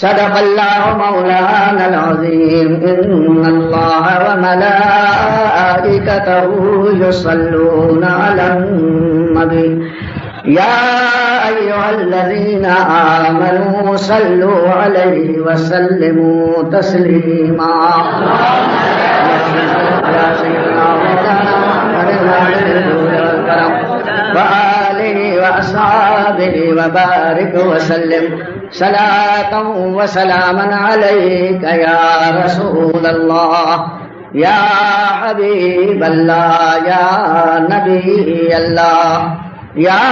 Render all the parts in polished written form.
صدق اللہ مولانا العظیم ان اللہ وملائکتہ یصلون علی النبی یا ایھا الذین آمنوا صلوا علیہ وسلموا تسلیما وآلہ وأصحابہ وبارک وسلم صلاة وسلاما علیک یا رسول اللہ یا حبیب اللہ یا نبی اللہ یا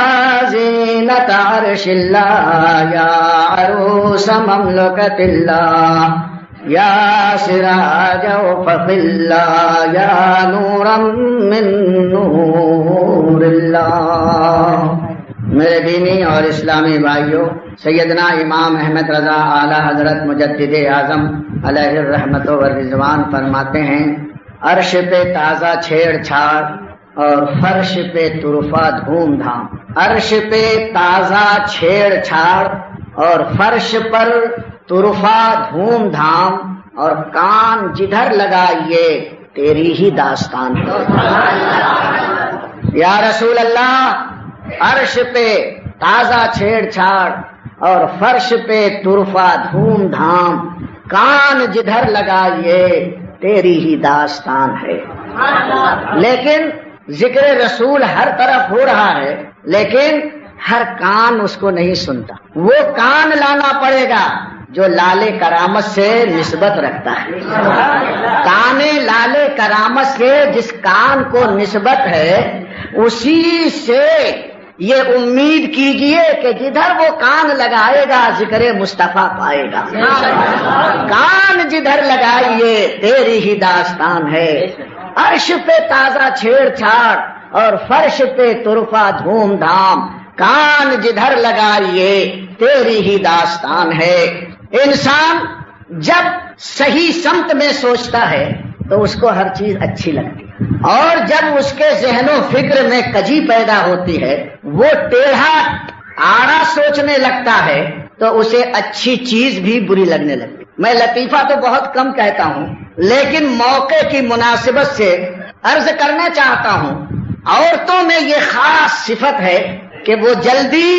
زینت عرش اللہ یا عروس مملکت اللہ یا سراج افق اللہ یا نورا من نور اللہ۔ میرے دینی اور اسلامی بھائیوں، سیدنا امام احمد رضا اعلیٰ حضرت مجدد اعظم علیہ الرحمت والرضوان فرماتے ہیں، عرش پہ تازہ چھیڑ چھاڑ اور فرش پہ طرفہ دھوم دھام۔ عرش پہ تازہ چھیڑ چھاڑ اور فرش پر طرفہ دھوم دھام، اور کان جدھر لگائیے تیری ہی داستان۔ یا رسول اللہ، عرش پہ تازہ چھیڑ چھاڑ اور فرش پہ طرفہ دھوم دھام، کان جدھر لگائیے تیری ہی داستان ہے۔ لیکن ذکر رسول ہر طرف ہو رہا ہے، لیکن ہر کان اس کو نہیں سنتا۔ وہ کان لانا پڑے گا جو لال کرامت سے نسبت رکھتا ہے۔ کان لال کرامت سے جس کان کو نسبت ہے، اسی سے یہ امید کیجئے کہ جدھر وہ کان لگائے گا ذکر مصطفیٰ پائے گا۔ کان جدھر لگائیے تیری ہی داستان ہے۔ عرش پہ تازہ چھیڑ چھاڑ اور فرش پہ طرفہ دھوم دھام، کان جدھر لگائیے تیری ہی داستان ہے۔ انسان جب صحیح سمت میں سوچتا ہے تو اس کو ہر چیز اچھی لگتی ہے، اور جب اس کے ذہن و فکر میں کجی پیدا ہوتی ہے، وہ ٹیڑھا آڑا سوچنے لگتا ہے، تو اسے اچھی چیز بھی بری لگنے لگتی۔ میں لطیفہ تو بہت کم کہتا ہوں، لیکن موقع کی مناسبت سے عرض کرنا چاہتا ہوں، عورتوں میں یہ خاص صفت ہے کہ وہ جلدی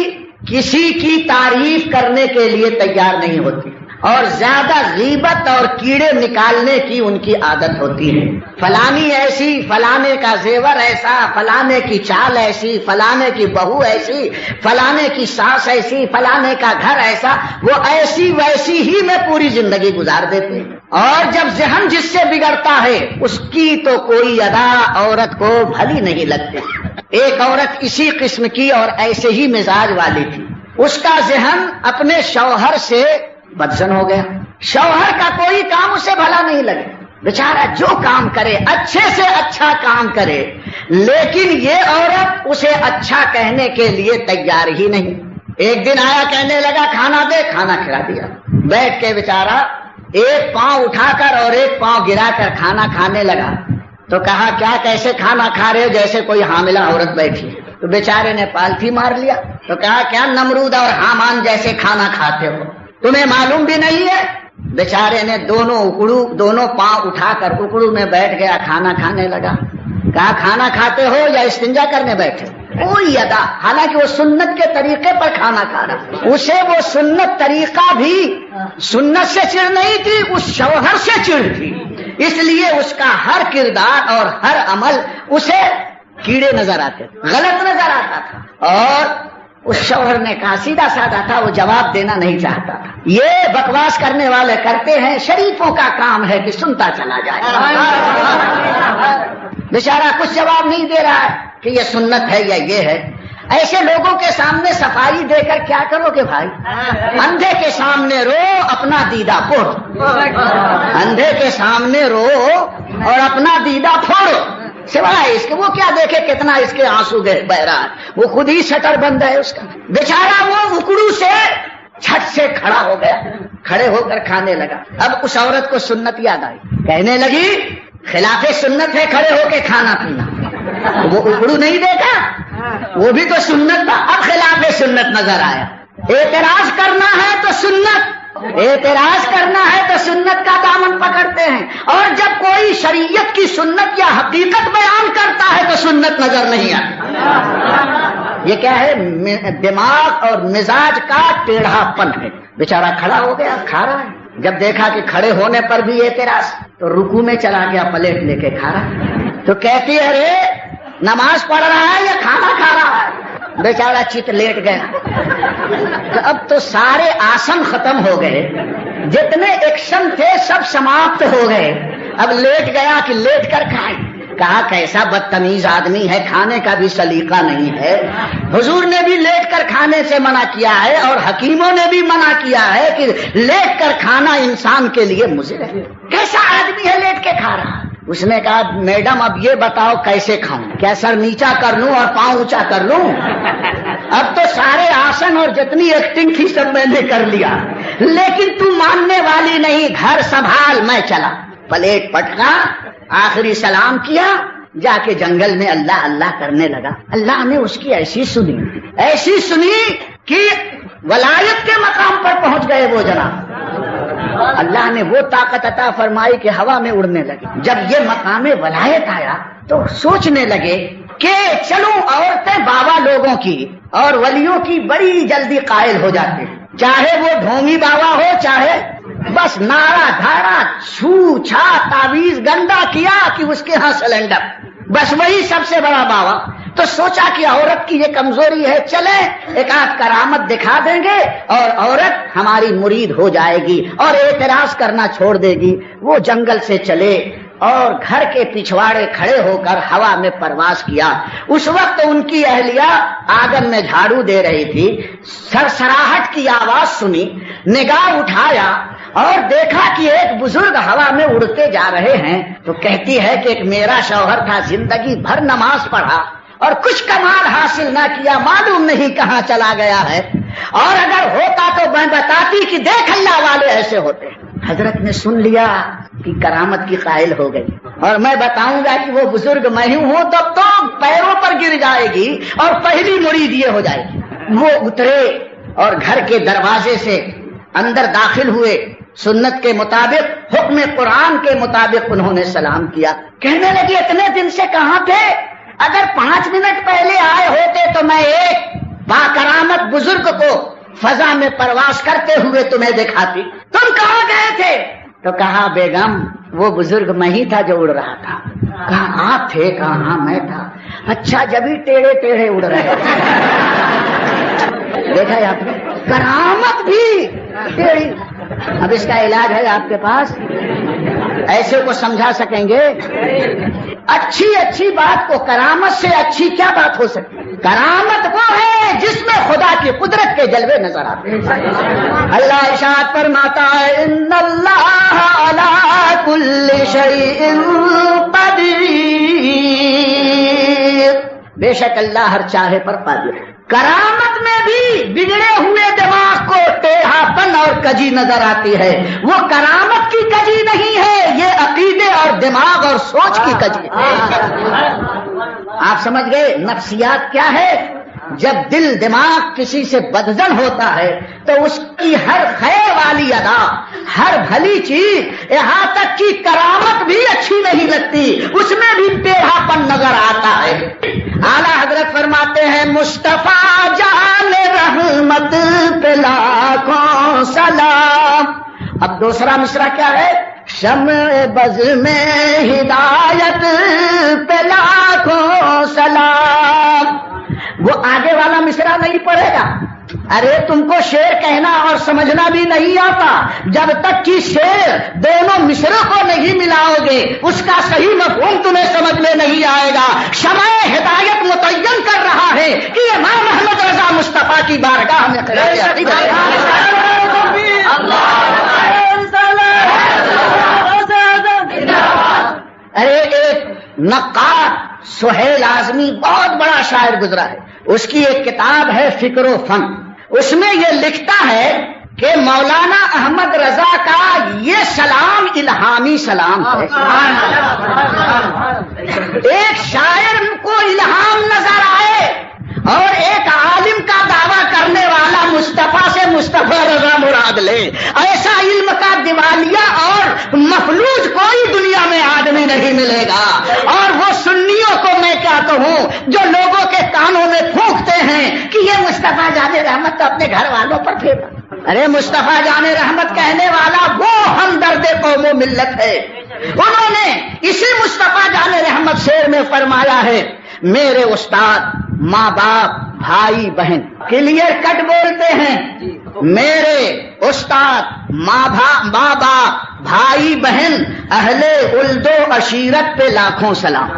کسی کی تعریف کرنے کے لیے تیار نہیں ہوتی، اور زیادہ غیبت اور کیڑے نکالنے کی ان کی عادت ہوتی ہے۔ فلانی ایسی، فلانے کا زیور ایسا، فلانے کی چال ایسی، فلانے کی بہو ایسی، فلانے کی ساس ایسی، فلانے کا گھر ایسا، وہ ایسی ویسی ہی میں پوری زندگی گزار دیتے ہیں۔ اور جب ذہن جس سے بگڑتا ہے، اس کی تو کوئی ادا عورت کو بھلی نہیں لگتی۔ ایک عورت اسی قسم کی اور ایسے ہی مزاج والی تھی، اس کا ذہن اپنے شوہر سے بدزن ہو گیا۔ شوہر کا کوئی کام اسے بھلا نہیں لگے، بیچارہ جو کام کرے اچھے سے اچھا کام کرے، لیکن یہ عورت اسے اچھا کہنے کے لیے تیار ہی نہیں۔ ایک دن آیا، کہنے لگا کھانا دے، کھانا کھلا دیا۔ بیٹھ کے بیچارہ ایک پاؤں اٹھا کر اور ایک پاؤں گرا کر کھانا کھانے لگا، تو کہا کیا کیسے کھانا کھا رہے ہو؟ جیسے کوئی حاملہ عورت بیٹھی ہے۔ تو بیچارے نے پالتھی مار لیا، تو کہا کیا نمرود اور حامان جیسے کھانا کھاتے ہو؟ تمہیں معلوم بھی نہیں ہے؟ بیچارے نے دونوں پاؤں اٹھا کر اکڑو میں بیٹھ گیا، کھانا کھانے لگا۔ کہا کھانا کھاتے ہو یا استنجا کرنے بیٹھے؟ کوئی ادا، حالانکہ وہ سنت کے طریقے پر کھانا کھا رہا، اسے وہ سنت طریقہ بھی سنت سے چڑ نہیں تھی، اس شوہر سے چڑ تھی، اس لیے اس کا ہر کردار اور ہر عمل اسے کیڑے نظر آتے، غلط نظر آتا تھا۔ اور اس شوہر نے کہا، سیدھا سادہ تھا، وہ جواب دینا نہیں چاہتا تھا۔ یہ بکواس کرنے والے کرتے ہیں، شریفوں کا کام ہے کہ سنتا چلا جائے۔ بیچارہ کچھ جواب نہیں دے رہا ہے کہ یہ سنت ہے یا یہ ہے۔ ایسے لوگوں کے سامنے صفائی دے کر کیا کرو گے بھائی؟ اندھے کے سامنے رو، اپنا دیدہ پھوڑو۔ اندھے کے سامنے رو اور اپنا دیدہ پھوڑو، سوائے اس کے وہ کیا دیکھے کتنا اس کے آنسو بہ رہا ہے، وہ خود ہی شٹر بند ہے اس کا۔ بیچارہ وہ اکڑو سے چھت سے کھڑا ہو گیا، کھڑے ہو کر کھانے لگا۔ اب اس عورت کو سنت یاد آئی، کہنے لگی خلاف سنت ہے کھڑے ہو کے کھانا پینا۔ وہ اکڑو نہیں دیکھا، وہ بھی تو سنت تھا، اب خلاف سنت نظر آیا۔ اعتراض کرنا ہے تو سنت، اعتراض کرنا ہے تو سنت کا دامن پکڑتے ہیں، اور جب کوئی شریعت کی سنت یا حقیقت بیان کرتا ہے تو سنت نظر نہیں آتی۔ یہ کیا ہے؟ دماغ اور مزاج کا ٹیڑھا پن ہے۔ بیچارہ کھڑا ہو گیا، کھا رہا ہے، جب دیکھا کہ کھڑے ہونے پر بھی اعتراض تو رکوع میں چلا گیا، پلیٹ لے کے کھا رہا، تو کہتی ہے ارے نماز پڑھ رہا ہے یا کھانا کھا رہا ہے؟ بیچارہ چت لیٹ گیا۔ تو اب تو سارے آسن ختم ہو گئے، جتنے ایکشن تھے سب سماپت ہو گئے، اب لیٹ گیا کہ لیٹ کر کھائیں۔ کہا کیسا بدتمیز آدمی ہے، کھانے کا بھی سلیقہ نہیں ہے۔ حضور نے بھی لیٹ کر کھانے سے منع کیا ہے، اور حکیموں نے بھی منع کیا ہے کہ لیٹ کر کھانا انسان کے لیے مضر ہے۔ کیسا آدمی ہے لیٹ کے کھا رہا؟ اس نے کہا میڈم اب یہ بتاؤ کیسے کھاؤں، کیا سر نیچا کر لوں اور پاؤں اونچا کر لوں؟ اب تو سارے آسن اور جتنی ایکٹنگ تھی سب میں نے کر لیا، لیکن تو ماننے والی نہیں، گھر سنبھال۔ میں چلا، پلیٹ پٹکا، آخری سلام کیا، جا کے جنگل میں اللہ اللہ کرنے لگا۔ اللہ نے اس کی ایسی سنی کہ ولایت کے مقام پر پہنچ گئے وہ جناب۔ اللہ نے وہ طاقت عطا فرمائی کہ ہوا میں اڑنے لگے۔ جب یہ مقام ولایت آیا تو سوچنے لگے کہ چلو عورتیں بابا لوگوں کی اور ولیوں کی بڑی جلدی قائل ہو جاتے ہیں، چاہے وہ ڈھونگی بابا ہو، چاہے بس نارا دھارا چھو چھا تعویذ گندا کیا کہ اس کے ہاں سلنڈر، بس وہی سب سے بڑا بابا۔ تو سوچا کہ عورت کی یہ کمزوری ہے، چلے ایک آدھ کرامت دکھا دیں گے اور عورت ہماری مرید ہو جائے گی اور اعتراض کرنا چھوڑ دے گی۔ وہ جنگل سے چلے اور گھر کے پچھواڑے کھڑے ہو کر ہوا میں پرواز کیا۔ اس وقت ان کی اہلیہ آنگن میں جھاڑو دے رہی تھی، سرسراہٹ کی آواز سنی، نگاہ اٹھایا اور دیکھا کہ ایک بزرگ ہوا میں اڑتے جا رہے ہیں۔ تو کہتی ہے کہ ایک میرا شوہر تھا، زندگی بھر نماز پڑھا اور کچھ کمال حاصل نہ کیا، معلوم نہیں کہاں چلا گیا ہے، اور اگر ہوتا تو میں بتاتی کہ دیکھ اللہ والے ایسے ہوتے ہیں۔ حضرت نے سن لیا کہ کرامت کی قائل ہو گئی، اور میں بتاؤں گا کہ وہ بزرگ میں ہوں تب تو پیروں پر گر جائے گی اور پہلی مرید یہ ہو جائے گی۔ وہ اترے اور گھر کے دروازے سے اندر داخل ہوئے، سنت کے مطابق، حکم قرآن کے مطابق انہوں نے سلام کیا۔ کہنے لگے اتنے دن سے کہاں تھے؟ اگر 5 منٹ پہلے آئے ہوتے تو میں ایک باکرامت بزرگ کو فضا میں پرواز کرتے ہوئے تمہیں دکھاتی۔ تم کہاں گئے تھے؟ تو کہا بیگم وہ بزرگ میں ہی تھا جو اڑ رہا تھا۔ کہا آپ تھے؟ کہا ہاں میں تھا۔ اچھا جبھی ٹیڑھے ٹیڑھے اڑ رہے تھے۔ دیکھا ہے آپ نے، کرامت بھی ٹیڑھی۔ اب اس کا علاج ہے آپ کے پاس؟ ایسے کو سمجھا سکیں گے؟ اچھی بات کو کرامت سے اچھی کیا بات ہو سکتی ہے؟ کرامت وہ ہے جس میں خدا کی قدرت کے جلوے نظر آتے ہیں۔ اللہ ارشاد فرماتا ہے ان اللہ علی کل شیء قدیر، بے شک اللہ ہر چاہے پر قادر ہے۔ کرامت میں بھی بگڑے ہوئے دماغ کو ٹیڑھا پن اور کجی نظر آتی ہے۔ وہ کرامت کی کجی نہیں ہے، یہ عقیدے اور دماغ اور سوچ کی کجی ہے۔ آپ سمجھ گئے نفسیات کیا ہے؟ جب دل دماغ کسی سے بدزن ہوتا ہے تو اس کی ہر خیر والی ادا، ہر بھلی چیز، یہاں تک کہ کرامت بھی اچھی نہیں لگتی، اس میں بھی ٹیڑھا پن نظر آتا ہے۔ اعلیٰ حضرت فرماتے ہیں مصطفیٰ جان رحمت پہ لاکھوں سلام۔ اب دوسرا مصرع کیا ہے؟ شمع بز میں ہدایت پہ لاکھوں سلام۔ وہ آگے والا مصرع نہیں پڑھے گا۔ ارے تم کو شعر کہنا اور سمجھنا بھی نہیں آتا، جب تک کہ شعر دونوں مصرع کو نہیں ملاؤ گے اس کا صحیح مفہوم تمہیں سمجھ میں نہیں آئے گا۔ شمع ہدایت متعین کر رہا ہے کہ امام محمد رضا مصطفیٰ کی بارگاہ میں ارے ایک نقاد سہیل اعظمی بہت بڑا شاعر گزرا ہے، اس کی ایک کتاب ہے فکر و فن، اس میں یہ لکھتا ہے کہ مولانا احمد رضا کا یہ سلام الہامی سلام ہے۔ ایک شاعر کو الہام نظر آئے اور ایک عالم کا دعویٰ کرنے والا مصطفیٰ سے مصطفیٰ رضا مراد لے. ایسا علم کا دیوالیہ اور مفلوج کوئی دنیا میں آدمی نہیں ملے گا. اور وہ سنیوں کو میں کیا کہوں جو لوگوں کے کانوں میں پھونکتے ہیں کہ یہ مصطفیٰ جان رحمت تو اپنے گھر والوں پر پھیرا. ارے مصطفیٰ جان رحمت کہنے والا وہ ہمدرد قوم و ملت ہے. انہوں نے اسی مصطفیٰ جان رحمت شعر میں فرمایا ہے میرے استاد ماں باپ بھائی بہن کلیئر کٹ بولتے ہیں. میرے استاد ماں باپ بھائی بہن اہل ولد و عشیرت پہ لاکھوں سلام.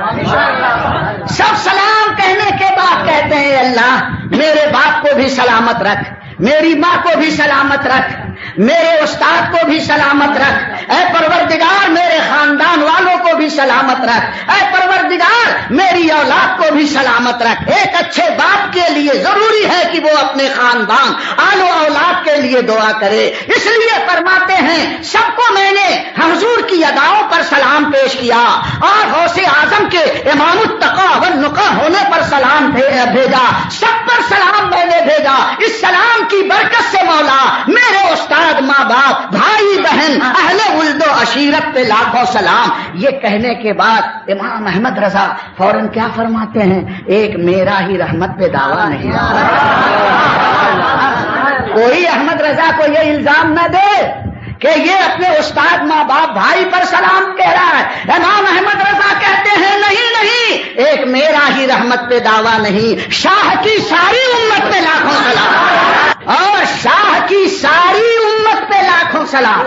سب سلام کہنے کے بعد کہتے ہیں اللہ میرے باپ کو بھی سلامت رکھ, میری ماں کو بھی سلامت رکھ, میرے استاد کو بھی سلامت رکھ. اے پروردگار میرے خاندان والوں کو بھی سلامت رکھ. اے پروردگار میری اولاد کو بھی سلامت رکھ. ایک اچھے باپ کے لیے ضروری ہے کہ وہ اپنے خاندان آل و اولاد کے لیے دعا کرے. اس لیے فرماتے ہیں سب کو میں نے حضور کی اداؤں پر سلام پیش کیا اور غوث اعظم کے امام التقا والنقا ہونے پر سلام بھیجا. سب پر سلام میں نے بھیجا. اس سلام کی برکت سے مولا میرے استاد ماں باپ بھائی بہن اہل ولد و عشیرت پہ لاکھوں سلام. یہ کہنے کے بعد امام احمد رضا فوراً کیا فرماتے ہیں ایک میرا ہی رحمت پہ دعویٰ نہیں. کوئی احمد رضا کو یہ الزام نہ دے کہ یہ اپنے استاد ماں باپ بھائی پر سلام کہہ رہا ہے. امام احمد رضا کہتے ہیں نہیں ایک میرا ہی رحمت پہ دعویٰ نہیں, شاہ کی ساری امت پہ لاکھوں سلام اور شاہ کی ساری امت پہ لاکھوں سلام.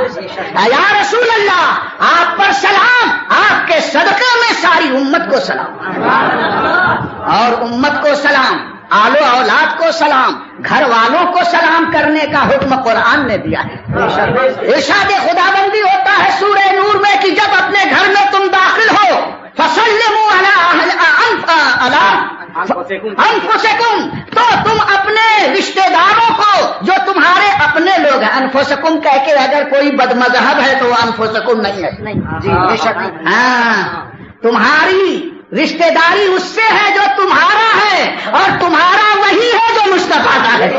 یا رسول اللہ آپ پر سلام, آپ کے صدقے میں ساری امت کو سلام اور امت کو سلام, آل و اولاد کو سلام, گھر والوں کو سلام کرنے کا حکم قرآن نے دیا ہے. ارشاد خداوندی ہوتا ہے سورہ نور میں کہ جب اپنے گھر میں تم داخل ہو فسلموا علی انفسکم تو تم اپنے رشتہ داروں کو جو تمہارے اپنے لوگ ہیں, انفسکم کہہ کے اگر کوئی بد مذہب ہے تو وہ انفسکم نہیں ہے. ہاں تمہاری رشتہ داری اس سے ہے جو تمہارا ہے اور تمہارا وہی ہے جو مصطفیٰ کا ہے.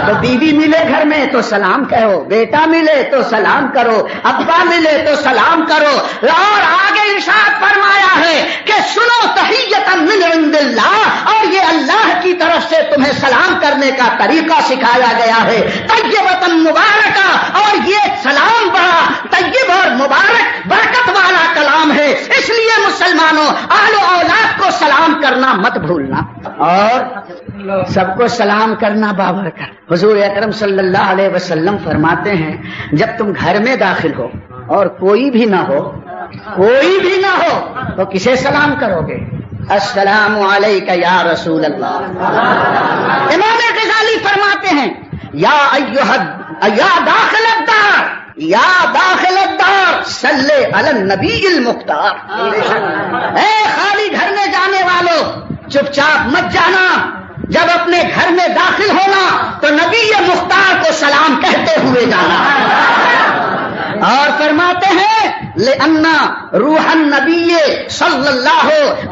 تو بیوی ملے گھر میں تو سلام کہو, بیٹا ملے تو سلام کرو, ابا ملے تو سلام کرو. اور آگے ارشاد فرمایا ہے کہ سنو تحیۃ من عند اللہ, اور یہ اللہ کی طرف سے تمہیں سلام کرنے کا طریقہ سکھایا گیا ہے. طیبۃ مبارکہ, اور یہ سلام بڑا طیب اور مبارک برکت والا کلام ہے. اس لیے مسلمانوں آل و اولاد کو سلام کرنا مت بھولنا اور سب کو سلام کرنا بابرکت. حضور اکرم صلی اللہ علیہ وسلم فرماتے ہیں جب تم گھر میں داخل ہو اور کوئی بھی نہ ہو تو کسے سلام کرو گے؟ السلام علیک یا رسول اللہ. امام غزالی فرماتے ہیں یا داخل الدار صلی علی النبی المختار. اے خالی گھر میں جانے والوں چپ چاپ مت جانا, جب اپنے گھر میں داخل ہونا تو نبی مختار کو سلام کہتے ہوئے جانا. اور فرماتے ہیں لِأَنَّ روح النبی صلی اللہ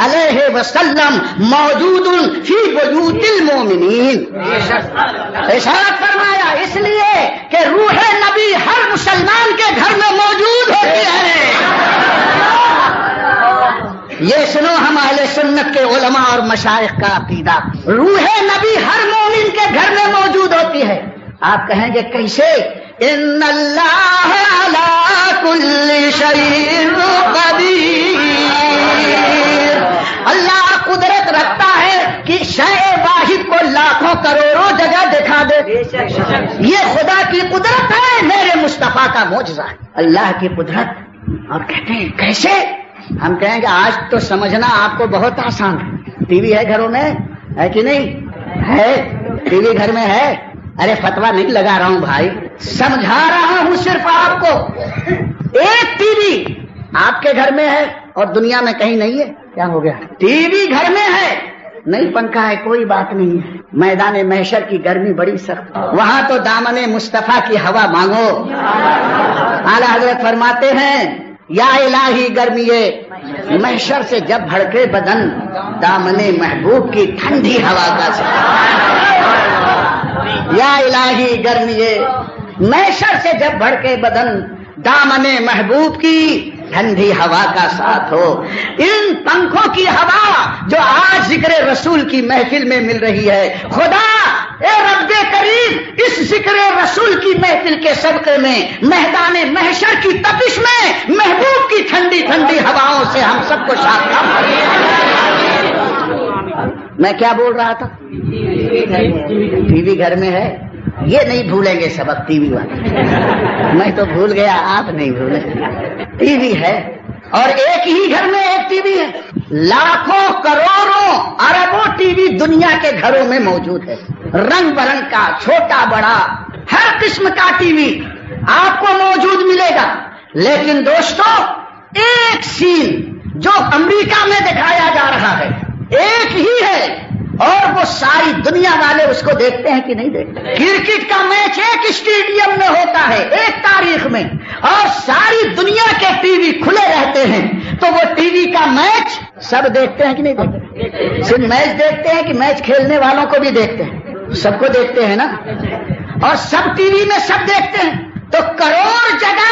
علیہ وسلم موجود فی بیوت المومنین. ارشاد فرمایا اس لیے کہ روح نبی ہر مسلمان کے گھر میں موجود ہوتی ہے. یہ سنو ہم اہل سنت کے علماء اور مشائخ کا عقیدہ, روح نبی ہر مومن کے گھر میں موجود ہوتی ہے. آپ کہیں گے کیسے؟ ان اللہ علی کل شیء قدیر, اللہ قدرت رکھتا ہے کہ شیء واحد کو لاکھوں کروڑوں جگہ دکھا دے. یہ خدا کی قدرت ہے, میرے مصطفیٰ کا معجزہ ہے. اللہ کی قدرت. اور کہتے ہیں کیسے؟ ہم کہیں گے آج تو سمجھنا آپ کو بہت آسان ہے. ٹی وی ہے گھروں میں, ہے کہ نہیں ہے؟ ٹی وی گھر میں ہے. ارے فتوا نہیں لگا رہا ہوں بھائی, سمجھا رہا ہوں صرف آپ کو. ایک ٹی وی آپ کے گھر میں ہے اور دنیا میں کہیں نہیں ہے. کیا ہو گیا؟ ٹی وی گھر میں ہے, نہیں پنکھا ہے, کوئی بات نہیں ہے. میدان محشر کی گرمی بڑی سخت, وہاں تو دامن مصطفیٰ کی ہوا مانگو. اعلیٰ حضرت فرماتے ہیں یا الہی گرمیے محشر سے جب بھڑکے بدن دامنے محبوب کی ٹھنڈی ہوا کا ساتھ. یا الہی گرمیے محشر سے جب بھڑکے بدن دامنے محبوب کی ٹھنڈی ہوا کا ساتھ ہو. ان پنکھوں کی ہوا جو آج ذکر رسول کی محفل میں مل رہی ہے، خدا اے رب کریم اس ذکر رسول کی محفل کے صدقے میں میدان محشر کی تپش میں محبوب کی ٹھنڈی ٹھنڈی ہواؤں سے ہم سب کو شاداب فرمائے. میں کیا بول رہا تھا؟ ٹی وی گھر میں ہے، یہ نہیں بھولیں گے سبق ٹی وی والے. میں تو بھول گیا، آپ نہیں بھولے. ٹی وی ہے اور ایک ہی گھر میں ایک ٹی وی ہے. لاکھوں کروڑوں اربوں ٹی وی دنیا کے گھروں میں موجود ہے، رنگ برنگ کا، چھوٹا بڑا ہر قسم کا ٹی وی آپ کو موجود ملے گا. لیکن دوستو ایک سین جو امریکہ میں دکھایا جا رہا ہے ایک ہی ہے اور وہ ساری دنیا والے اس کو دیکھتے ہیں کہ نہیں دیکھتے. کرکٹ کا میچ ایک اسٹیڈیم میں ہوتا ہے ایک تاریخ میں اور ساری دنیا کے ٹی وی کھلے رہتے ہیں، تو وہ ٹی وی کا میچ سب دیکھتے ہیں کہ نہیں دیکھتے؟ صرف میچ دیکھتے ہیں کہ میچ کھیلنے والوں کو بھی دیکھتے ہیں؟ سب کو دیکھتے ہیں نا. اور سب ٹی وی میں سب دیکھتے ہیں. تو کروڑ جگہ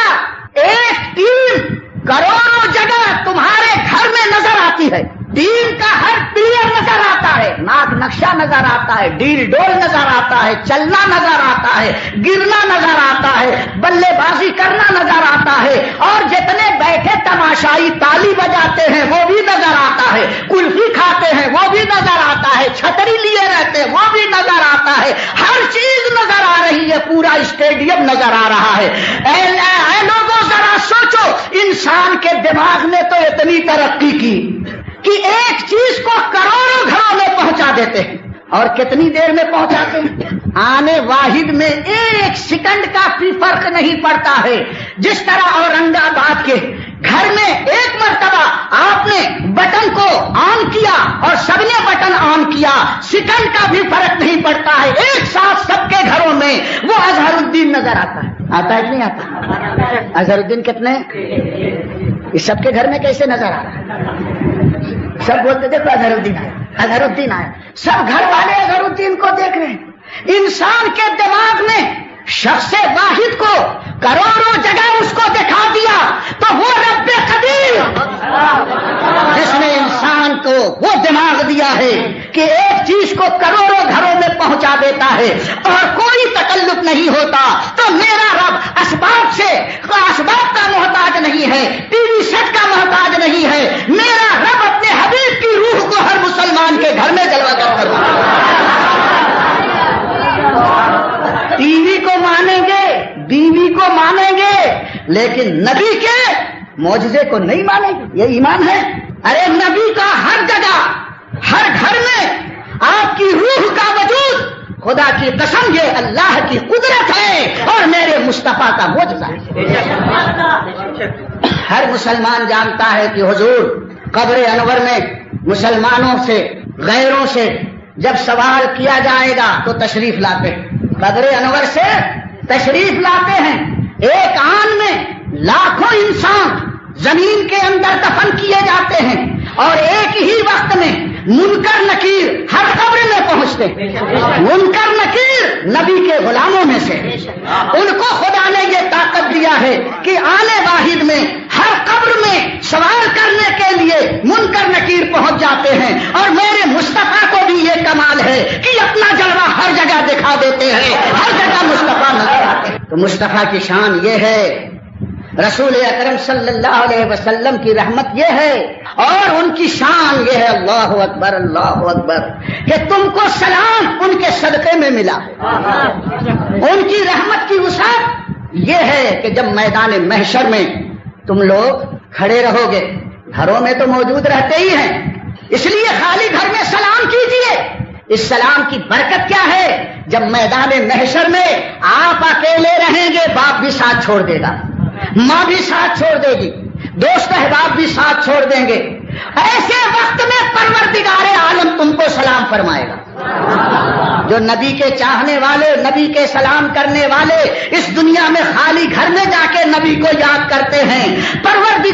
ایک ٹیم کروڑوں جگہ تمہارے گھر میں نظر آتی ہے. ٹیم کا ہر پلیئر نظر آتا ہے، ناک نقشہ نظر آتا ہے، ڈیل ڈول نظر آتا ہے، چلنا نظر آتا ہے، گرنا نظر آتا ہے، بلے بازی کرنا نظر آتا ہے، اور جتنے بیٹھے تماشائی تالی بجاتے ہیں وہ بھی نظر آتا ہے، کلفی کھاتے ہیں وہ بھی نظر آتا ہے، چھتری لیے رہتے ہیں وہ بھی نظر آتا ہے. ہر چیز نظر آ رہی ہے، پورا اسٹیڈیم نظر آ رہا ہے. اے لوگوں ذرا سوچو، انسان کے دماغ نے تو اتنی ترقی کی کہ ایک چیز کو کروڑوں گھروں میں پہنچا دیتے ہیں. اور کتنی دیر میں پہنچاتے ہیں؟ آنے واحد میں ایک سیکنڈ کا بھی فرق نہیں پڑتا ہے. جس طرح اورنگ آباد کے گھر میں ایک مرتبہ آپ نے بٹن کو آن کیا اور سب نے بٹن آن کیا، سیکنڈ کا بھی فرق نہیں پڑتا ہے. ایک ساتھ سب کے گھروں میں وہ اظہر الدین نظر آتا ہے. آتا ہے کہ نہیں آتا؟ اظہر الدین کتنے؟ اس سب کے گھر میں کیسے نظر آ رہا ہے؟ سب بولتے دیکھو اظہر الدین آیا، اظہر الدین آیا. سب گھر والے اظہر الدین کو دیکھ رہے ہیں. انسان کے دماغ نے شخص واحد کو کروڑوں جگہ اس کو دکھا دیا تو وہ رب قدیر جس نے انسان کو وہ دماغ دیا ہے کہ ایک چیز کو کروڑوں گھروں میں پہنچا دیتا ہے اور کوئی تکلف نہیں ہوتا. تو میرا رب اسباب سے اسباب کا محتاج نہیں ہے، ٹی وی سیٹ کا محتاج نہیں ہے. میرا رب اپنے حبیب کی روح کو ہر مسلمان کے گھر میں جلوہ کر ٹی وی کو مانیں گے، بیوی کو مانیں گے، لیکن نبی کے معجزے کو نہیں مانیں گے. یہ ایمان ہے. ارے نبی کا ہر جگہ ہر گھر میں آپ کی روح کا وجود، خدا کی قسم یہ اللہ کی قدرت ہے اور میرے مصطفیٰ کا معجزہ ہے. ہر مسلمان جانتا ہے کہ حضور قبر انور میں مسلمانوں سے غیروں سے جب سوال کیا جائے گا تو تشریف لاتے ہیں. قبر انور سے تشریف لاتے ہیں. ایک آن میں لاکھوں انسان زمین کے اندر دفن کیے جاتے ہیں اور ایک ہی وقت میں منکر نکیر ہر قبر میں پہنچتے ہیں. منکر نکیر نبی کے غلاموں میں سے، ان کو خدا نے یہ طاقت دیا ہے کہ آنے واحد میں ہر قبر میں سوال کرنے کے لیے منکر نکیر پہنچ جاتے ہیں. اور میرے مصطفیٰ کو بھی یہ کمال ہے کہ اپنا جلوہ ہر جگہ دکھا دیتے ہیں، ہر جگہ مصطفیٰ نظر آتے ہیں. تو مصطفیٰ کی شان یہ ہے، رسول اکرم صلی اللہ علیہ وسلم کی رحمت یہ ہے اور ان کی شان یہ ہے. اللہ اکبر اللہ اکبر کہ تم کو سلام ان کے صدقے میں ملا. ان کی رحمت کی وسعت یہ ہے کہ جب میدان محشر میں تم لوگ کھڑے رہو گے، گھروں میں تو موجود رہتے ہی ہیں، اس لیے خالی گھر میں سلام کیجئے. اس سلام کی برکت کیا ہے؟ جب میدان محشر میں آپ اکیلے رہیں گے، باپ بھی ساتھ چھوڑ دے گا، ماں بھی ساتھ چھوڑ دے گی، دوست احباب بھی ساتھ چھوڑ دیں گے. ایسے وقت میں پروردگار عالم تم کو سلام فرمائے گا. جو نبی کے چاہنے والے، نبی کے سلام کرنے والے اس دنیا میں خالی گھر میں جا کے نبی کو یاد کرتے ہیں، پروردگار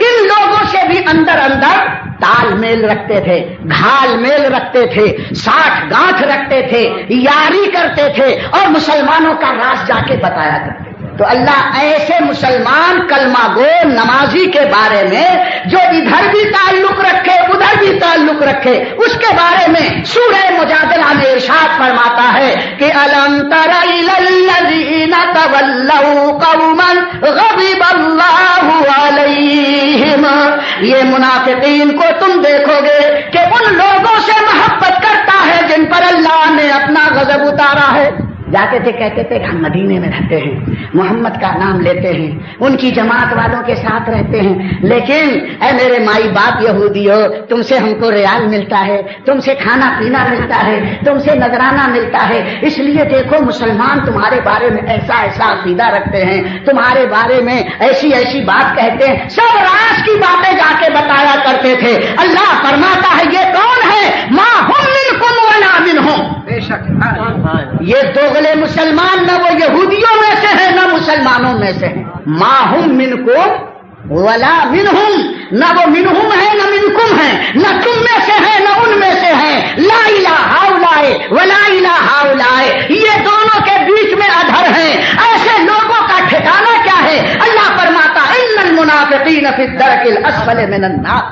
ان لوگوں سے بھی اندر اندر تال میل رکھتے تھے، گھال میل رکھتے تھے، ساٹھ گانٹھ رکھتے تھے، یاری کرتے تھے اور مسلمانوں کا راز جا کے بتایا کرتے تھے۔ تو اللہ ایسے مسلمان کلمہ گو نمازی کے بارے میں جو ادھر بھی تعلق رکھے ادھر بھی تعلق رکھے، اس کے بارے میں سورہ مجادلہ میں ارشاد فرماتا ہے کہ الم تر الی الذین تولوا قوما غضب اللہ علیہم، یہ منافقین کو تم دیکھو گے کہ ان لوگوں سے محبت کرتا ہے جن پر اللہ نے اپنا غضب اتارا ہے۔ جاتے تھے کہتے تھے کہ ہم مدینے میں رہتے ہیں، محمد کا نام لیتے ہیں، ان کی جماعت والوں کے ساتھ رہتے ہیں، لیکن اے میرے مائی باپ یہودیو، تم سے ہم کو ریال ملتا ہے، تم سے کھانا پینا ملتا ہے، تم سے نذرانہ ملتا ہے، اس لیے دیکھو مسلمان تمہارے بارے میں ایسا ایسا عقیدہ رکھتے ہیں، تمہارے بارے میں ایسی ایسی بات کہتے ہیں، سب راز کی باتیں جا کے بتایا کرتے تھے۔ اللہ فرماتا ہے یہ کون ہے؟ ما ہم منکم ولا منہم، بے شک یہ دوغلے مسلمان نہ وہ یہودیوں میں سے ہیں نہ مسلمانوں میں سے ہیں۔ ما ہم منکم ولا منہم، نہ وہ منہم ہے نہ منکم ہے، نہ تم میں سے ہے نہ ان میں سے ہے۔ لا الہ ہؤلاء ولا الہ ہؤلاء، یہ دونوں کے بیچ میں ادھر ہیں۔ ایسے لوگوں کا ٹھکانہ کیا ہے؟ اللہ فرماتا ان المنافقین فی الدرک الاسفل من النار،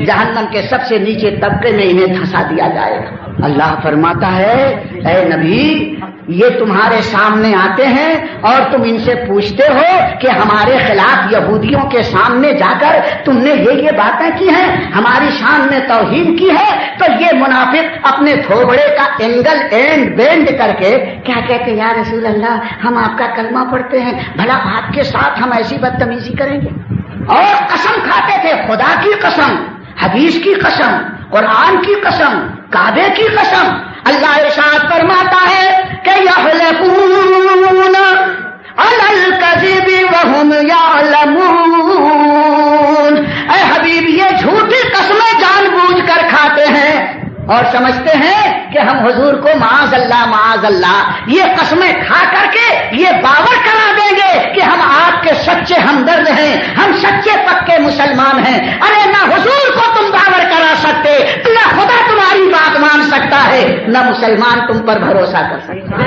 جہنم کے سب سے نیچے طبقے میں انہیں دھسا دیا جائے گا۔ اللہ فرماتا ہے اے نبی یہ تمہارے سامنے آتے ہیں اور تم ان سے پوچھتے ہو کہ ہمارے خلاف یہودیوں کے سامنے جا کر تم نے یہ باتیں کی ہیں، ہماری شان میں توہین کی ہے، تو یہ منافق اپنے تھوبڑے کا اینگل اینڈ بینڈ کر کے کیا کہتے یا رسول اللہ ہم آپ کا کلمہ پڑھتے ہیں، بھلا آپ کے ساتھ ہم ایسی بدتمیزی کریں گے؟ اور قسم کھاتے تھے، خدا کی قسم، حدیث کی قسم، قرآن کی قسم، کعبے کی قسم۔ اللہ ارشاد فرماتا ہے کہ یحلفون علی الکذب وہم یعلمون، اے حبیب یہ جھوٹی قسمیں جان بوجھ کر کھاتے ہیں اور سمجھتے ہیں کہ ہم حضور کو معاذ اللہ یہ قسمیں کھا کر کے یہ باور کرا دیں گے کہ ہم آپ کے سچے ہمدرد ہیں، ہم سچے پکے مسلمان ہیں۔ ارے نہ حضور کو تم باور کرا سکتے، نہ خدا تمہاری بات مان سکتا ہے، نہ مسلمان تم پر بھروسہ کر سکتے۔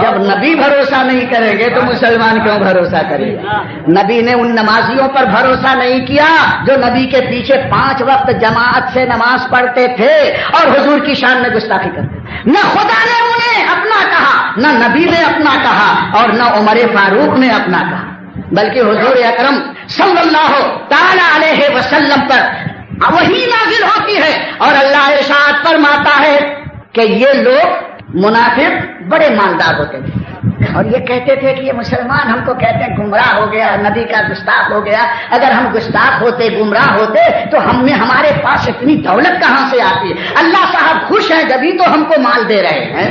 جب نبی بھروسہ نہیں کریں گے تو مسلمان کیوں بھروسہ کرے گا؟ نبی نے ان نمازیوں پر بھروسہ نہیں کیا جو نبی کے پیچھے 5 وقت جماعت سے نماز پڑھتے تھے اور حضور کی شان میں گستاخی کرتے تھے۔ نہ خدا نے انہیں اپنا کہا، نہ نبی نے اپنا کہا اور نہ عمر فاروق نے اپنا کہا، بلکہ حضور اکرم صلی اللہ تعالی علیہ وسلم پر وہی نازل ہوتی ہے اور اللہ ارشاد فرماتا ہے کہ یہ لوگ منافق بڑے مالدار ہوتے تھے اور یہ کہتے تھے کہ یہ مسلمان ہم کو کہتے ہیں گمراہ ہو گیا، نبی کا گستاخ ہو گیا۔ اگر ہم گستاخ ہوتے، گمراہ ہوتے تو ہمارے پاس اتنی دولت کہاں سے آتی؟ اللہ صاحب خوش ہیں جبھی تو ہم کو مال دے رہے ہیں۔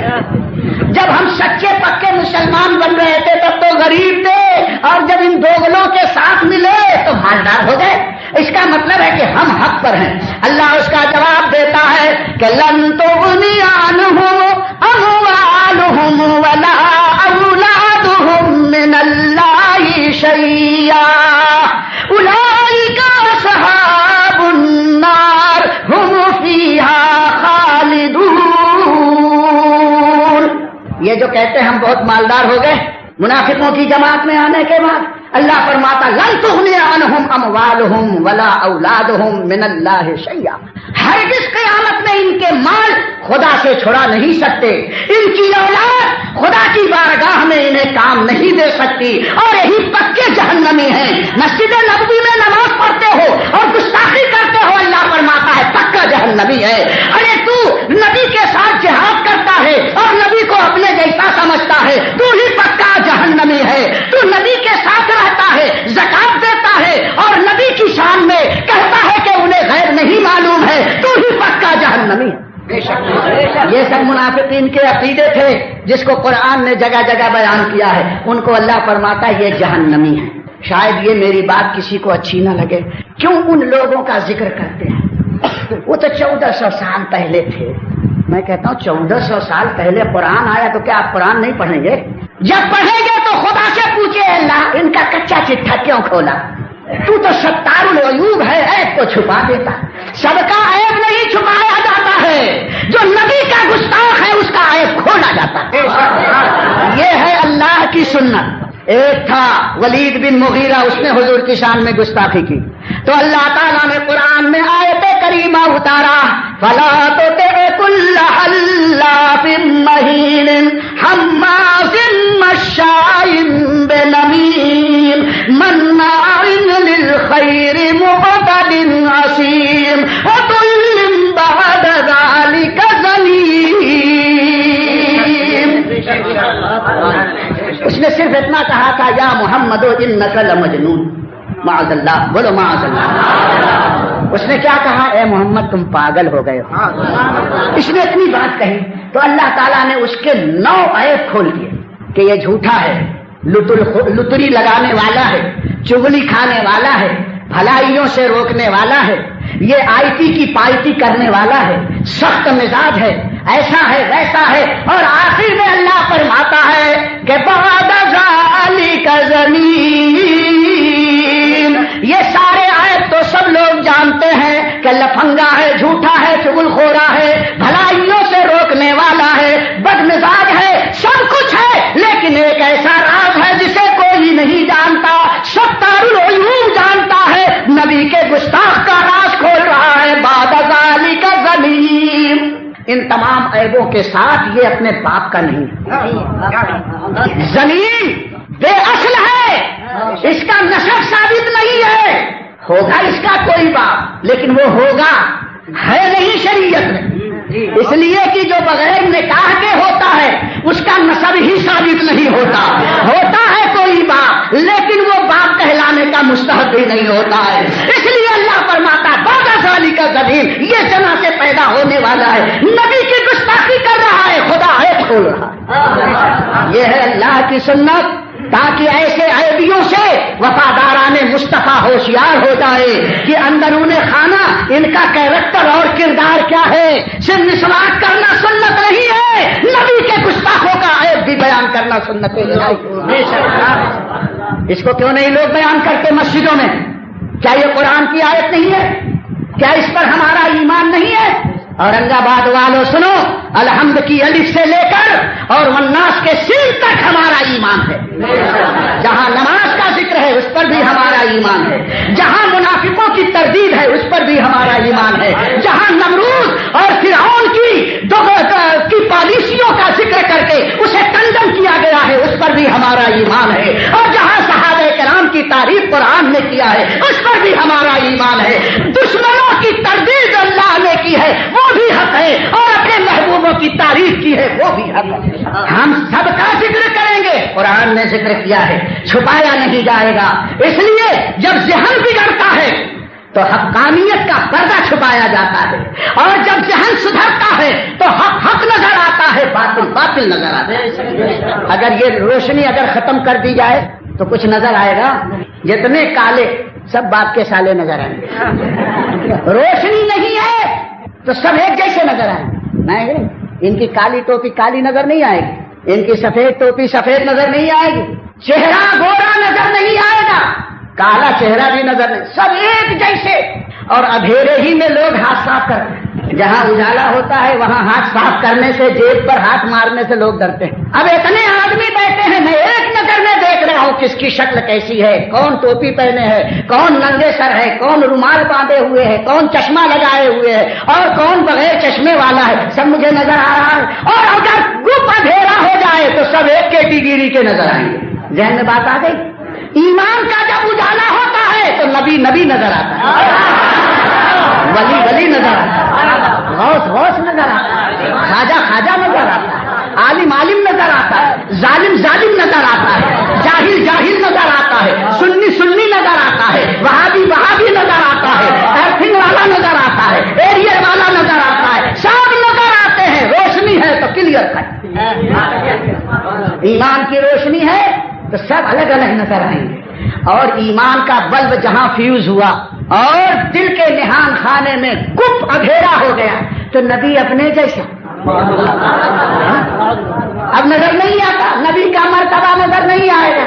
جب ہم سچے پکے مسلمان بن رہے تھے تب تو غریب تھے، اور جب ان دوغلوں کے ساتھ ملے تو مالدار ہو گئے۔ اس کا مطلب ہے کہ ہم حق پر ہیں۔ اللہ اس کا جواب دیتا ہے کہ لن تغنی عنہم اموالہم ولا اولادہم من اللہ شیئا اولئک اصحاب النار ہم فیہا خالدون۔ یہ جو کہتے ہیں ہم بہت مالدار ہو گئے منافقوں کی جماعت میں آنے کے بعد، اللہ فرماتا لن تغنی عنہم اموالہم ولا اولادہم من اللہ شیئا، ہرگز قیامت میں ان کے مال خدا سے چھڑا نہیں سکتے، ان کی اولاد خدا کی بارگاہ میں انہیں کام نہیں دے سکتی، اور یہی پکے جہنمی ہیں۔ مسجد نبوی میں نماز پڑھتے ہو اور گستاخی کرتے ہو، اللہ فرماتا ہے پکا جہنمی ہے۔ ارے تو نبی کے ساتھ جہاد کرتا ہے اور نبی کو اپنے جیسا سمجھتا ہے، تو ہی پکا جہنمی ہے۔ تو نبی کے ساتھ رہتا ہے، زکات دیتا ہے اور نبی کی شان میں کہتا ہے کہ انہیں غیر نہیں معلوم ہے، تو ہی پکا جہنمی ہے۔ یہ سب منافقین کے عقیدے تھے جس کو قرآن نے جگہ جگہ بیان کیا ہے، ان کو اللہ فرماتا ہے یہ جہنمی ہے۔ شاید یہ میری بات کسی کو اچھی نہ لگے، کیوں ان لوگوں کا ذکر کرتے ہیں؟ وہ تو 1400 سال پہلے تھے۔ میں کہتا ہوں 1400 سال پہلے قرآن آیا تو کیا آپ قرآن نہیں پڑھیں گے؟ جب پڑھیں گے تو خدا سے پوچھ مجھے اللہ ان کا کچا چٹھا کیوں کھولا؟ تو ستار العیوب ہے، عیب کو چھپا دیتا، سب کا عیب نہیں چھپایا جاتا ہے، جو نبی کا گستاخ ہے اس کا عیب کھولا جاتا ہے۔ یہ ہے اللہ کی سنت۔ ایک تھا ولید بن مغیرہ، اس نے حضور کی شان میں گستاخی کی تو اللہ تعالیٰ نے قرآن میں آیت کریمہ اتارا، فَلَا تُطِعْ كُلَّ حَلَّافٍ مَّهِينٍ حَمَّازٍ مَّشَّاءٍ بِنَمِيمٍ مَّنَّاعٍ لِّلْخَيْرِ مُعْتَدٍ عَصِيمٍ عُتُلٍّ بَعْدَ ذَلِكَ زَنِيمٍ۔ اس نے صرف اتنا کہا تھا، یا محمد انک لمجنون، معاذ اللہ، بولو معاذ اللہ۔ اس نے کیا کہا؟ اے محمد تم پاگل ہو گئے ہو۔ اس نے اتنی بات کہی تو اللہ تعالیٰ نے اس کے 9 عیب کھول دیے کہ یہ جھوٹا ہے، لتری لگانے والا ہے، چغلی کھانے والا ہے، بھلائیوں سے روکنے والا ہے، یہ آئیتی کی پائیتی کرنے والا ہے، سخت مزاج ہے، ایسا ہے ویسا ہے، اور آخر میں اللہ فرماتا ہے کہ بعد ذالک زنیم۔ یہ سارے آیت تو سب لوگ جانتے ہیں کہ لفنگا ہے، جھوٹا ہے، چغل خورا ہے، بھلائیوں سے روکنے والا ہے، بد مزاج ہے، سب کچھ ہے، لیکن ایک ایسا راز ہے جسے کوئی نہیں جانتا، ستار العیوب جانتا ہے، نبی کے گستاخ کا راز کھول رہا ہے، بعد ذالک زنیم۔ ان تمام عیبوں کے ساتھ یہ اپنے باپ کا نہیں، زمین بے اصل ہے، اس کا نسب ثابت نہیں ہے، ہوگا اس کا کوئی باپ لیکن وہ ہوگا ہے نہیں شریعت میں، اس لیے کہ جو بغیر نکاح کے ہوتا ہے اس کا نسب ہی ثابت نہیں ہوتا، ہوتا ہے کوئی باپ لیکن وہ باپ کہلانے کا مستحق ہی نہیں ہوتا ہے، اس لیے اللہ فرماتا ہے بعد ذالک زنیم، یہ جنا سے پیدا ہونے والا ہے، نبی کی گستاخی کر رہا ہے، خدا عیب کھول رہا ہے۔ یہ ہے اللہ کی سنت، تاکہ ایسے عیبیوں سے وفاداران مصطفیٰ ہوشیار ہو جائے کہ اندرون خانہ ان کا کیریکٹر اور کردار کیا ہے۔ صرف مسواک کرنا سنت نہیں ہے، نبی کے گستاخوں کا عیب بھی بیان کرنا سنت ہے۔ اس کو کیوں نہیں لوگ بیان کرتے مسجدوں میں؟ کیا یہ قرآن کی آیت نہیں ہے؟ کیا اس پر ہمارا ایمان نہیں ہے؟ اورنگ آباد والوں سنو، الحمد کی الف سے لے کر اور والناس کے سین تک ہمارا ایمان ہے۔ جہاں نماز کا ذکر ہے اس پر بھی ہمارا ایمان ہے، جہاں منافقوں کی تردید ہے اس پر بھی ہمارا ایمان ہے، جہاں نمرود اور فرعون کی پالیسیوں کا ذکر کر کے اسے کنڈم کیا گیا ہے اس پر بھی ہمارا ایمان ہے، اور جہاں صحابہ کرام کی تعریف قرآن نے کیا ہے اس پر بھی ہمارا ایمان ہے۔ دشمنوں کی تردید اللہ نے کی ہے وہ بھی حق ہے، اور اپنے محبوبوں کی تعریف کی ہے وہ بھی حق ہے۔ ہم سب کا ذکر کریں گے، قرآن نے ذکر کیا ہے، چھپایا نہیں جائے گا، اس لیے جب ذہن بگڑتا ہے تو حقانیت کا پردہ چھپایا جاتا ہے، اور جب ذہن سدھرتا ہے تو حق حق نظر آتا ہے، باطل باطل نظر آتا ہے۔ اگر یہ روشنی اگر ختم کر دی جائے تو کچھ نظر آئے گا؟ جتنے کالے سب باپ کے سالے نظر آئیں گے، روشنی نہیں ہے تو سب ایک جیسے نظر آئیں گے۔ ان کی کالی ٹوپی کالی نظر نہیں آئے گی، ان کی سفید ٹوپی سفید نظر نہیں آئے گی، چہرہ گورا نظر نہیں آئے گا، کالا چہرہ بھی نظر نہیں، سب ایک جیسے۔ اور اندھیرے ہی میں لوگ ہاتھ صاف کرتے ہیں، جہاں اجالا ہوتا ہے وہاں ہاتھ صاف کرنے سے، جیب پر ہاتھ مارنے سے لوگ ڈرتے ہیں۔ اب اتنے آدمی بیٹھے ہیں، میں ایک نظر میں دیکھ رہا ہوں کس کی شکل کیسی ہے، کون ٹوپی پہنے ہے، کون ننگے سر ہے، کون رومال باندھے ہوئے ہے، کون چشمہ لگائے ہوئے ہے، اور کون بغیر چشمے والا ہے، سب مجھے نظر آ رہا ہے۔ اور اگر گپ اندھیرا ہو جائے تو سب ایک کیٹیگری کے نظر آئیں گے۔ ذہن میں بات آ گئی؟ ایمان کا جب اجالا ہوتا ہے تو نبی نبی نظر آتا ہے، ولی ولی نظر آتا ہے، غوث غوث نظر آتا ہے، خواجہ خواجہ نظر آتا ہے، عالم عالم نظر آتا ہے، ظالم ظالم نظر آتا ہے، جاہل جاہل نظر آتا ہے، سنی سنی نظر آتا ہے، وہابی وہابی نظر آتا ہے، ایرتھنگ والا نظر آتا ہے، ایریئر والا نظر آتا ہے، سب نظر آتے ہیں۔ روشنی ہے تو کلیئر ہے، ایمان کی روشنی ہے تو سب الگ الگ نظر آئیں گے۔ اور ایمان کا بلب جہاں فیوز ہوا اور دل کے نہان خانے میں گپ اندھیرا ہو گیا تو نبی اپنے جیسا اب نظر نہیں آتا، نبی کا مرتبہ نظر نہیں آئے گا۔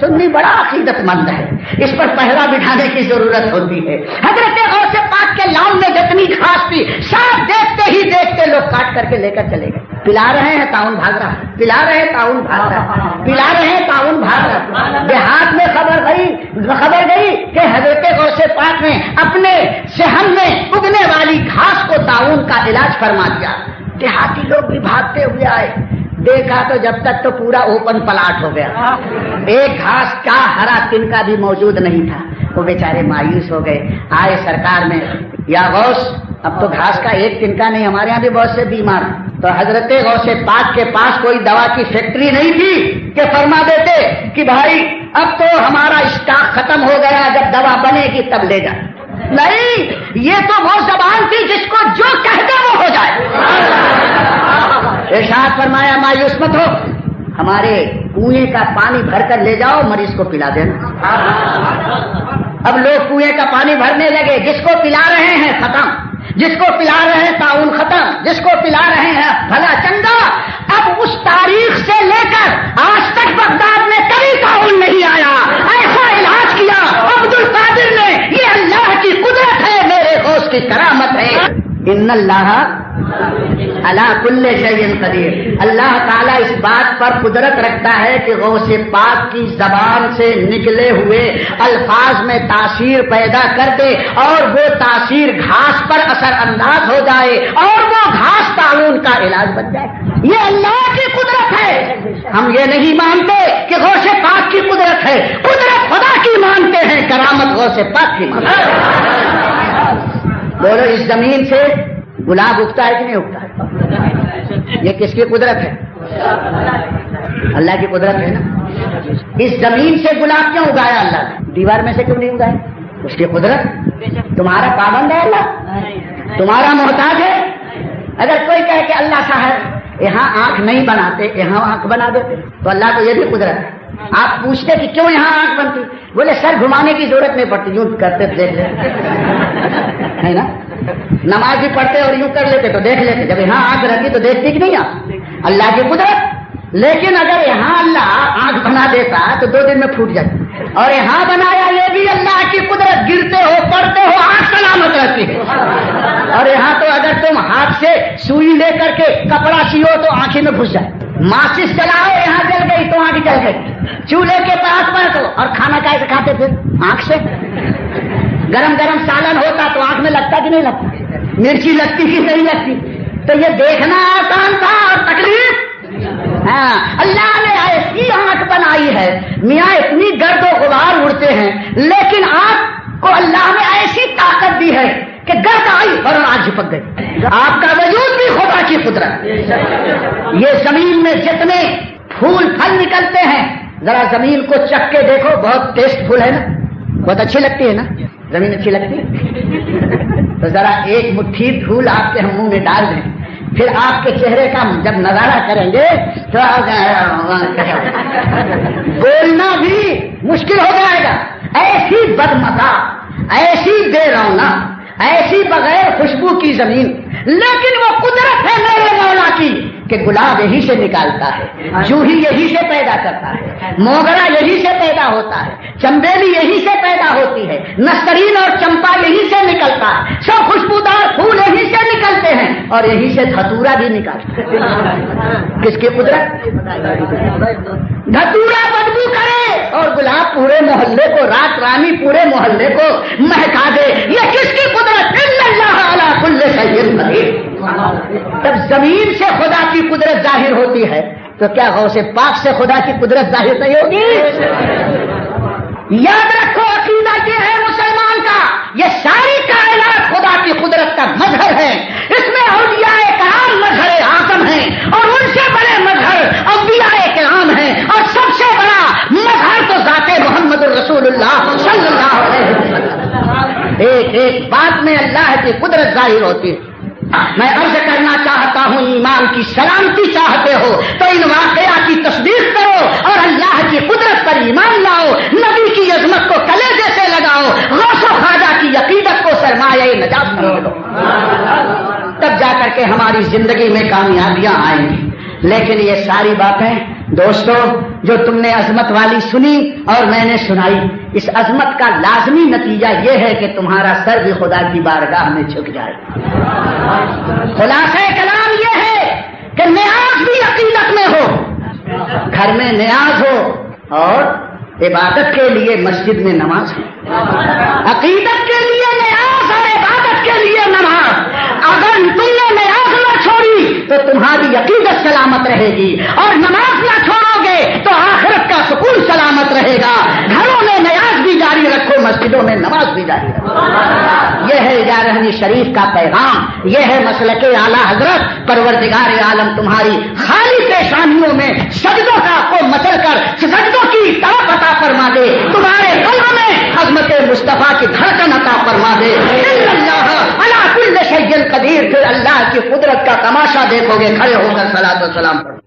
سنی بڑا عقیدت مند ہے، اس پر پہرا بٹھانے کی ضرورت ہوتی ہے۔ حضرت غوث پاک کے لان میں جتنی گھاس تھی سب دیکھتے ہی دیکھتے لوگ کاٹ کر کے لے کر چلے گئے۔ پلا رہے ہیں تعاون بھاگ رہا، پلا رہے ہیں تعاون بھاگ رہا، پلا رہے ہیں تعاون بھاگ رہا۔ دیہات میں خبر گئی کہ حضرت غوث پاک نے اپنے صحن میں اگنے والی گھاس کو تعاون کا علاج فرما دیا۔ دیہاتی لوگ بھی بھاگتے ہوئے آئے، دیکھا تو جب تک تو پورا اوپن پلاٹ ہو گیا، ایک گھاس کا ہرا تنکا بھی موجود نہیں تھا۔ وہ بیچارے مایوس ہو گئے، آئے سرکار میں، یا غوث اب تو گھاس کا ایک تنکا نہیں، ہمارے یہاں بھی بہت سے بیمار ہیں۔ تو حضرت غوث پاک کے پاس کوئی دوا کی فیکٹری نہیں تھی کہ فرما دیتے کہ بھائی اب تو ہمارا اسٹاک ختم ہو گیا، جب دوا بنے گی تب لے جا۔ نہیں، یہ تو وہ زبان تھی جس کو جو کہہ دے وہ ہو جائے۔ ارشاد فرمایا مایوس مت ہو، ہمارے کنویں کا پانی بھر کر لے جاؤ، مریض کو پلا دینا۔ اب لوگ کنویں کا پانی بھرنے لگے، جس کو پلا رہے ہیں ختم، جس کو پلا رہے ہیں تعاون ختم، جس کو پلا رہے ہیں بھلا چنگا۔ اب اس تاریخ سے لے کر آج تک بغداد میں کبھی تعاون نہیں آیا، ایسا علاج کیا عبد القادر نے۔ یہ اللہ کی قدرت ہے، میرے غوث کی کرامت ہے۔ ان اللہ علی کل شیء قدیر، اللہ تعالیٰ اس بات پر قدرت رکھتا ہے کہ غوث پاک کی زبان سے نکلے ہوئے الفاظ میں تاثیر پیدا کر دے اور وہ تاثیر گھاس پر اثر انداز ہو جائے اور وہ گھاس تعاون کا علاج بن جائے۔ یہ اللہ کی قدرت ہے، ہم یہ نہیں مانتے کہ غوث پاک کی قدرت ہے، قدرت خدا کی مانتے ہیں، کرامت غوث پاک کی مانتے ہیں۔ بولو اس زمین سے گلاب اگتا ہے کہ نہیں اگتا ہے؟ یہ کس کی قدرت ہے؟ اللہ کی قدرت ہے نا۔ اس زمین سے گلاب کیوں اگایا اللہ نے؟ دیوار میں سے کیوں نہیں اگایا؟ اس کی قدرت۔ تمہارا پابند ہے اللہ؟ تمہارا محتاج ہے؟ اگر کوئی کہے کہ اللہ صاحب یہاں آنکھ نہیں بناتے، یہاں آنکھ بنا دیتے، تو اللہ کو یہ بھی قدرت ہے۔ آپ پوچھتے کہ کیوں یہاں آنکھ بنتی؟ بولے سر گھمانے کی ضرورت نہیں پڑتی، یوں کرتے دیکھ لیتے ہے نا۔ نماز بھی پڑھتے اور یوں کر لیتے تو دیکھ لیتے، جب یہاں آنکھ رہتی تو دیکھتی کہ نہیں آپ؟ اللہ کی قدرت۔ لیکن اگر یہاں اللہ آنکھ بنا دیتا تو 2 دن میں پھوٹ جاتی، اور یہاں بنایا یہ بھی اللہ کی قدرت، گرتے ہو پڑتے ہو آنکھ سلامت رہتی ہے۔ اور یہاں تو اگر تم ہاتھ سے سوئی لے کر کے کپڑا سیو تو آنکھیں میں گھس جائے، ماچس جلاؤ یہاں جل گئی تو آنکھ جل گئی، چولہے کے پاس بیٹھو اور کھانا کیسے کھاتے پھر؟ آنکھ سے۔ گرم گرم سالن ہوتا تو آنکھ میں لگتا کہ نہیں لگتا؟ مرچی لگتی کہ نہیں لگتی؟ تو یہ دیکھنا آسان تھا اور تکلیف۔ ہاں، اللہ نے ایسی آنکھ بنائی ہے، میاں اتنی گرد و غبار اڑتے ہیں، لیکن آنکھ کو اللہ نے ایسی طاقت دی ہے کہ گرد آئی اور آنکھ جھپک گئی۔ آپ کا وجود بھی خدا کی قدرت۔ یہ زمین میں جتنے پھول پھل نکلتے ہیں، ذرا زمین کو چکھ کے دیکھو، بہت ٹیسٹ فل ہے نا، بہت اچھی لگتی ہے نا، زمین اچھی لگتی ہے تو ذرا ایک مٹھی دھول آپ کے منہ میں ڈال دیں، پھر آپ کے چہرے کا جب نظارہ کریں گے تو بولنا بھی مشکل ہو جائے گا۔ ایسی بدمزہ، ایسی بے رونق، ایسی بغیر خوشبو کی زمین، لیکن وہ قدرت ہے میرے مولا کی کہ گلاب یہی سے نکالتا ہے، جوہی یہی سے پیدا کرتا ہے، موگرا یہی سے پیدا ہوتا ہے، چمبیلی یہی سے پیدا ہوتی ہے، نسترین اور چمپا یہی سے نکلتا ہے، سب خوشبودار پھول یہی سے نکلتے ہیں اور یہی سے دھتورا بھی نکالتا ہے۔ کس کی قدرت؟ دھتورا بدبو کرے اور گلاب پورے محلے کو، رات رانی پورے محلے کو مہکا دے، یہ کس کی قدرت؟ ان اللہ علی کل شیء قدیر۔ جب زمین سے خدا کی قدرت ظاہر ہوتی ہے تو کیا غوث پاک سے خدا کی قدرت ظاہر نہیں ہوگی؟ یاد رکھو عقیدہ یہ ہے مسلمان کا، یہ ساری کائنات خدا کی قدرت کا مظہر ہے، اس میں اولیاء کرام مظہر اعظم ہیں اور ان سے بڑے مظہر انبیاء کرام ہیں، اور سب سے بڑا مظہر تو ذات محمد رسول اللہ صلی اللہ علیہ وسلم۔ ایک ایک بات میں اللہ کی قدرت ظاہر ہوتی ہے۔ میں عرض کرنا چاہتا ہوں، ایمان کی سلامتی چاہتے ہو تو ان واقعات کی تصدیق کرو اور اللہ کی قدرت پر ایمان لاؤ، نبی کی عظمت کو کلیجے سے لگاؤ، غوث و خواجہ کی عقیدت کو سرمایہ نجات کرو، تب جا کر کے ہماری زندگی میں کامیابیاں آئیں گی۔ لیکن یہ ساری باتیں دوستو جو تم نے عظمت والی سنی اور میں نے سنائی، اس عظمت کا لازمی نتیجہ یہ ہے کہ تمہارا سر بھی خدا کی بارگاہ میں جھک جائے۔ خلاصہ کلام یہ ہے کہ نیاز بھی عقیدت میں ہو، گھر میں نیاز ہو اور عبادت کے لیے مسجد میں نماز ہے، عقیدت کے لیے نیاز اور عبادت کے لیے نماز۔ اگر تم نے نیاز نہ چھوڑی تو تمہاری عقیدت سلامت رہے گی، اور نماز نہ چھوڑو گے تو آخرت کا سکون سلامت رہے گا۔ گھروں میں نیاز بھی جاری رکھو، مسجدوں میں نماز بھی جاری رکھو۔ یہ ہے 11ویں شریف کا پیغام، یہ ہے مسلک اعلیٰ حضرت۔ پروردگار عالم تمہاری خالی پیشانیوں میں سجدوں کا کو مسل کر سجدوں کی طرف عطا فرما دے، تمہارے قلب میں عظمت مصطفیٰ کی دھڑکن عطا فرما دے۔ اللہ علی کل شیء قدیر، پھر اللہ کی قدرت کا تماشا دیکھو گے، کھڑے ہو کر صلاۃ و سلام پڑھو۔